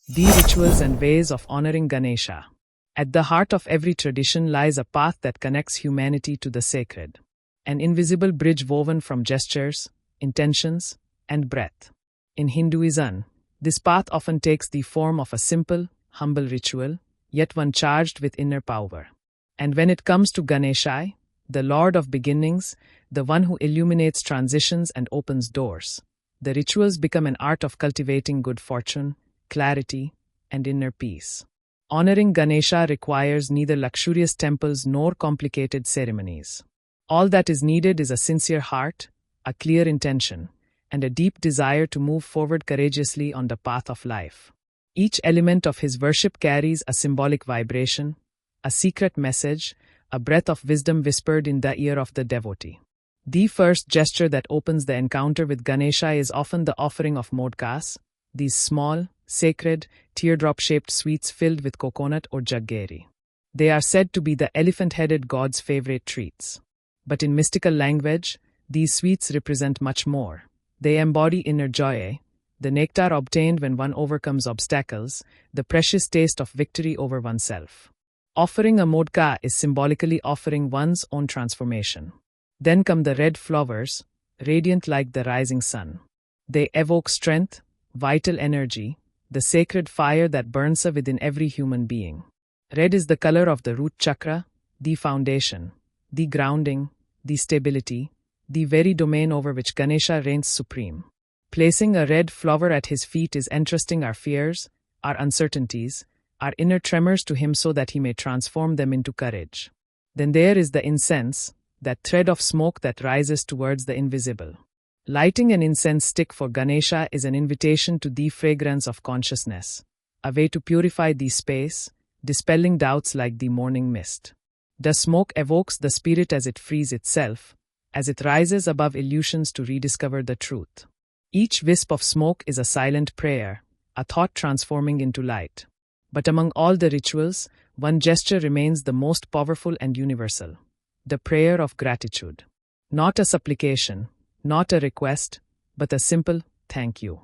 The rituals and ways of honoring Ganesha. At the heart of every tradition lies a path that connects humanity to the sacred. An invisible bridge woven from gestures, intentions, and breath. In Hinduism, this path often takes the form of a simple, humble ritual, yet one charged with inner power. And when it comes to Ganesha, the Lord of beginnings, the one who illuminates transitions and opens doors, the rituals become an art of cultivating good fortune, clarity, and inner peace. Honoring Ganesha requires neither luxurious temples nor complicated ceremonies. All that is needed is a sincere heart, a clear intention, and a deep desire to move forward courageously on the path of life. Each element of his worship carries a symbolic vibration, a secret message, a breath of wisdom whispered in the ear of the devotee. The first gesture that opens the encounter with Ganesha is often the offering of modakas, these small, sacred, teardrop-shaped sweets filled with coconut or jaggery. They are said to be the elephant-headed god's favorite treats. But in mystical language, these sweets represent much more. They embody inner joy, the nectar obtained when one overcomes obstacles, the precious taste of victory over oneself. Offering a modaka is symbolically offering one's own transformation. Then come the red flowers, radiant like the rising sun. They evoke strength, vital energy, the sacred fire that burns within every human being. Red is the color of the root chakra, the foundation, the grounding, the stability, the very domain over which Ganesha reigns supreme. Placing a red flower at his feet is entrusting our fears, our uncertainties, our inner tremors to him so that he may transform them into courage. Then there is the incense, that thread of smoke that rises towards the invisible. Lighting an incense stick for Ganesha is an invitation to the fragrance of consciousness, a way to purify the space, dispelling doubts like the morning mist. The smoke evokes the spirit as it frees itself, as it rises above illusions to rediscover the truth. Each wisp of smoke is a silent prayer, a thought transforming into light. But among all the rituals, one gesture remains the most powerful and universal: the prayer of gratitude. Not a supplication, not a request, but a simple thank you.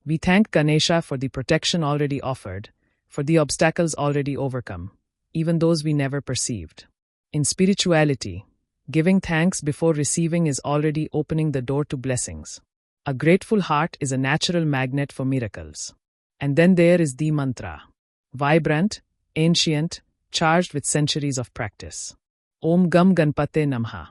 We thank Ganesha for the protection already offered, for the obstacles already overcome, even those we never perceived. In spirituality, giving thanks before receiving is already opening the door to blessings. A grateful heart is a natural magnet for miracles. And then there is the mantra. Vibrant, ancient, charged with centuries of practice. Om Gam Ganapataye Namaha.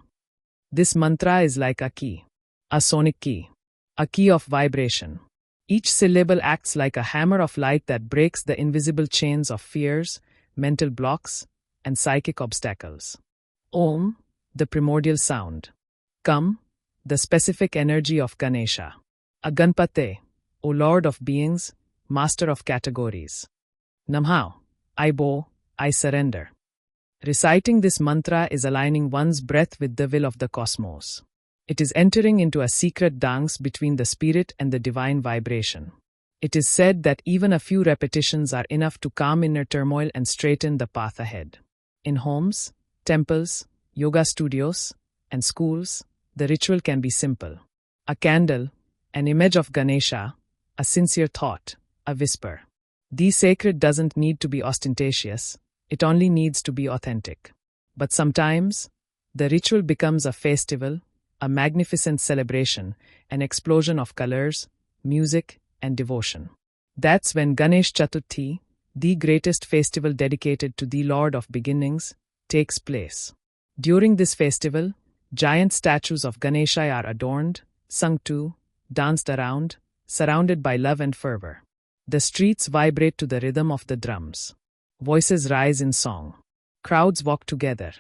This mantra is like a key, a sonic key, a key of vibration. Each syllable acts like a hammer of light that breaks the invisible chains of fears, mental blocks, and psychic obstacles. Om, the primordial sound. Gam, the specific energy of Ganesha. A Ganapate, O Lord of beings, Master of categories. Namaha, I bow, I surrender. Reciting this mantra is aligning one's breath with the will of the cosmos. It is entering into a secret dance between the spirit and the divine vibration. It is said that even a few repetitions are enough to calm inner turmoil and straighten the path ahead. In homes, temples, yoga studios, and schools, the ritual can be simple. A candle, an image of Ganesha, a sincere thought, a whisper. The sacred doesn't need to be ostentatious, it only needs to be authentic. But sometimes, the ritual becomes a festival, a magnificent celebration, an explosion of colors, music, and devotion. That's when Ganesh Chaturthi, the greatest festival dedicated to the Lord of Beginnings, takes place. During this festival, giant statues of Ganesha are adorned, sung to, danced around, surrounded by love and fervor. The streets vibrate to the rhythm of the drums. Voices rise in song. Crowds walk together.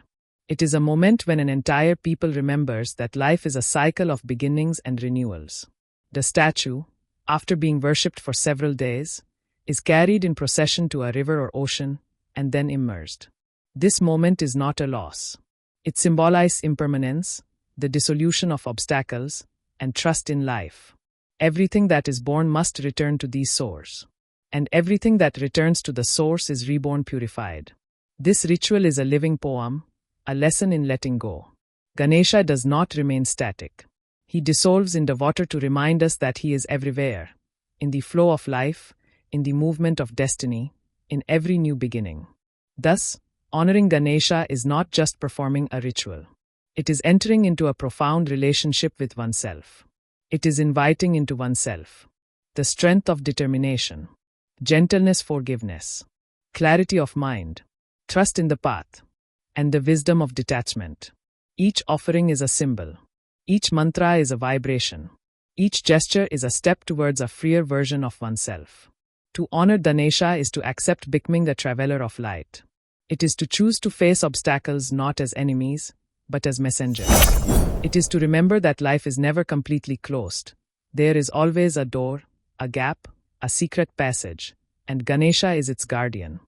It is a moment when an entire people remembers that life is a cycle of beginnings and renewals. The statue, after being worshipped for several days, is carried in procession to a river or ocean, and then immersed. This moment is not a loss. It symbolizes impermanence, the dissolution of obstacles, and trust in life. Everything that is born must return to the source. And everything that returns to the source is reborn purified. This ritual is a living poem, a lesson in letting go. Ganesha does not remain static. He dissolves in the water to remind us that he is everywhere, in the flow of life, in the movement of destiny, in every new beginning. Thus, honoring Ganesha is not just performing a ritual. It is entering into a profound relationship with oneself. It is inviting into oneself the strength of determination, gentleness, forgiveness, clarity of mind, trust in the path, and the wisdom of detachment. Each offering is a symbol. Each mantra is a vibration. Each gesture is a step towards a freer version of oneself. To honor Ganesha is to accept becoming a traveler of light. It is to choose to face obstacles not as enemies, but as messengers. It is to remember that life is never completely closed. There is always a door, a gap, a secret passage, and Ganesha is its guardian.